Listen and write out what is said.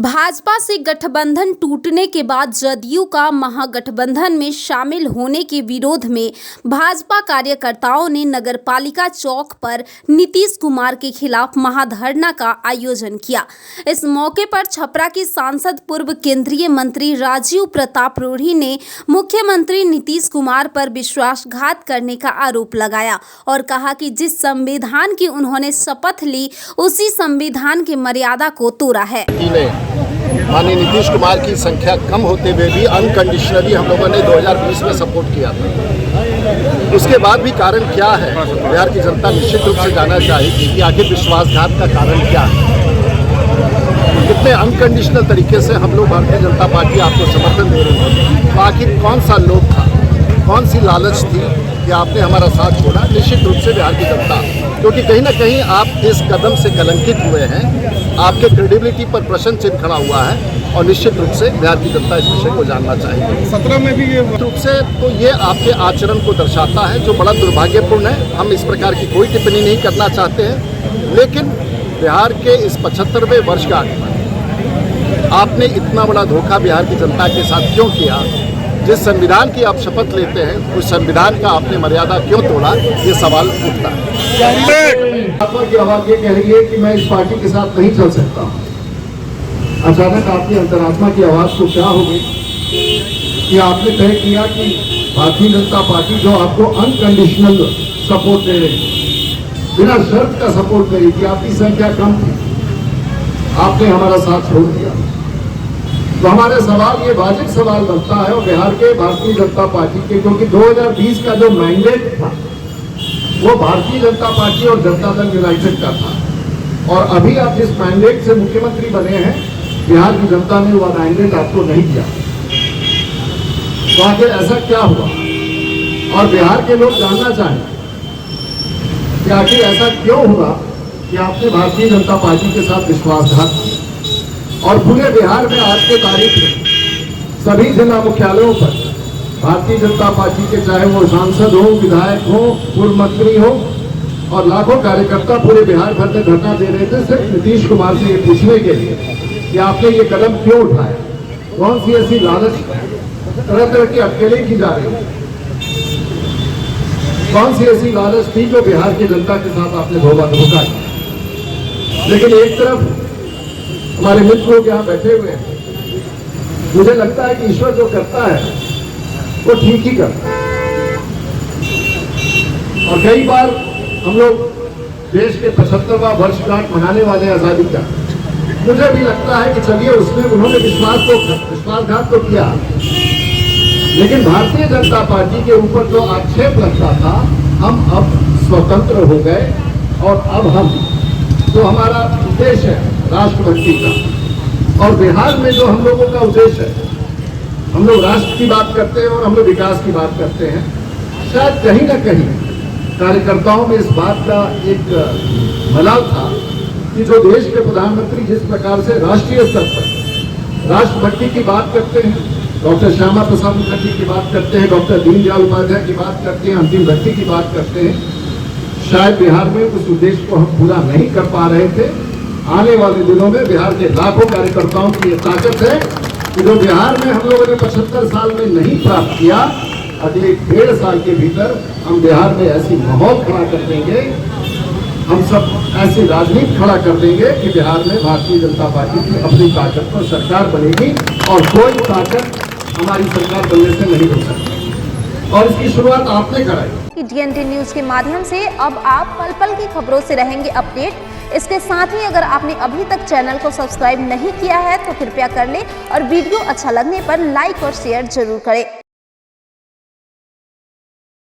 भाजपा से गठबंधन टूटने के बाद जदयू का महागठबंधन में शामिल होने के विरोध में भाजपा कार्यकर्ताओं ने नगरपालिका चौक पर नीतीश कुमार के खिलाफ महाधरना का आयोजन किया। इस मौके पर छपरा के सांसद पूर्व केंद्रीय मंत्री राजीव प्रताप रूढ़ी ने मुख्यमंत्री नीतीश कुमार पर विश्वासघात करने का आरोप लगाया और कहा कि जिस संविधान की उन्होंने शपथ ली उसी संविधान की मर्यादा को तोड़ा है। माननीय नीतीश कुमार की संख्या कम होते हुए भी अनकंडीशनली हम लोगों ने 2020 में सपोर्ट किया था। उसके बाद भी कारण क्या है, बिहार की जनता निश्चित रूप से जानना चाहेगी कि आखिर विश्वासघात का कारण क्या है। कितने अनकंडीशनल तरीके से हम लोग भारतीय जनता पार्टी आपको समर्थन दे रहे हैं, तो आखिर कौन सा लोभ था, कौन सी लालच थी कि आपने हमारा साथ छोड़ा। निश्चित रूप से बिहार की जनता, क्योंकि कहीं ना कहीं आप इस कदम से कलंकित हुए हैं, आपके क्रेडिबिलिटी पर प्रश्न चिन्ह खड़ा हुआ है और निश्चित रूप से बिहार की जनता इस विषय को जानना चाहेगी। 17 में भी ये रूप से तो ये आपके आचरण को दर्शाता है, जो बड़ा दुर्भाग्यपूर्ण है। हम इस प्रकार की कोई टिप्पणी नहीं करना चाहते हैं, लेकिन बिहार के इस 75वें वर्षगांठ में आपने इतना बड़ा धोखा बिहार की जनता के साथ क्यों किया। जिस संविधान की आप शपथ लेते हैं उस संविधान का आपने मर्यादा क्यों तोड़ा, ये सवाल उठता है। भाजपा की आवाज ये कह रही है कि मैं इस पार्टी के साथ नहीं चल सकता। अचानक आपकी अंतरात्मा की आवाज को क्या हो गई कि आपने तय किया कि भारतीय जनता पार्टी जो आपको अनकंडीशनल सपोर्ट दे रही थी, बिना शर्त का सपोर्ट करी थी, आपकी संख्या कम थी, आपने हमारा साथ छोड़ दिया। तो हमारे सवाल ये वाजिब सवाल बनता है और बिहार के भारतीय जनता पार्टी के, क्योंकि 2020 का जो मैंडेट था वो भारतीय जनता पार्टी और जनता दल यूनाइटेड का था, और अभी आप जिस मैंडेट से मुख्यमंत्री बने हैं, बिहार की जनता ने वो मैंडेट आपको नहीं दिया। तो आखिर ऐसा क्या हुआ, और बिहार के लोग जानना चाहें कि आखिर ऐसा क्यों हुआ कि आपने भारतीय जनता पार्टी के साथ विश्वासघात किया। और पूरे बिहार में आज के तारीख में सभी जिला मुख्यालयों पर भारतीय जनता पार्टी के, चाहे वो सांसद हो, विधायक हो, पूर्व मंत्री हो, और लाखों कार्यकर्ता पूरे बिहार भर में धरना दे रहे थे सिर्फ नीतीश कुमार से ये पूछने के लिए कि आपने ये कदम क्यों उठाया। कौन सी ऐसी लालच तरह तरह की अटकलें की जा रही है, कौन सी ऐसी लालच थी जो बिहार की जनता के साथ आपने धोखा किया। लेकिन एक तरफ हमारे मित्र लोग यहाँ बैठे हुए हैं, मुझे लगता है कि ईश्वर जो करता है वो ठीक ही करता है। और कई बार हम लोग देश के 75वां वर्षगांठ मनाने वाले आजादी का, मुझे भी लगता है कि चलिए उसमें उन्होंने विश्वासघात तो किया, लेकिन भारतीय जनता पार्टी के ऊपर जो आक्षेप लगता था, हम अब स्वतंत्र हो गए और अब हम जो हमारा उद्देश्य है राष्ट्रभक्ति का, और बिहार में जो हम लोगों का उद्देश्य है, हम लोग राष्ट्र की बात करते हैं और हम लोग विकास की बात करते हैं। शायद कहीं ना कहीं कार्यकर्ताओं में इस बात का एक मलाल था कि जो देश के प्रधानमंत्री जिस प्रकार से राष्ट्रीय स्तर पर राष्ट्रभक्ति की बात करते हैं, डॉक्टर श्यामा प्रसाद मुखर्जी की बात करते हैं, डॉक्टर दीनदयाल उपाध्याय की बात करते हैं, अंतिम व्यक्ति की बात करते हैं, शायद बिहार में उस उद्देश्य को हम पूरा नहीं कर पा रहे थे। आने वाले दिनों में बिहार के लाखों कार्यकर्ताओं की ये ताकत है कि जो बिहार में हम लोगों ने 75 साल में नहीं प्राप्त किया, अगले 1.5 साल के भीतर हम बिहार में ऐसी माहौल खड़ा कर देंगे, हम सब ऐसी राजनीति खड़ा कर देंगे कि बिहार में भारतीय जनता पार्टी की अपनी ताकत पर सरकार बनेगी और कोई ताकत हमारी सरकार बनने से नहीं हो सकती। और इसकी शुरुआत आपने कराई। DND न्यूज के माध्यम से अब आप पल पल की खबरों से रहेंगे अपडेट। इसके साथ ही अगर आपने अभी तक चैनल को सब्सक्राइब नहीं किया है तो कृपया कर ले और वीडियो अच्छा लगने पर लाइक और शेयर जरूर करें।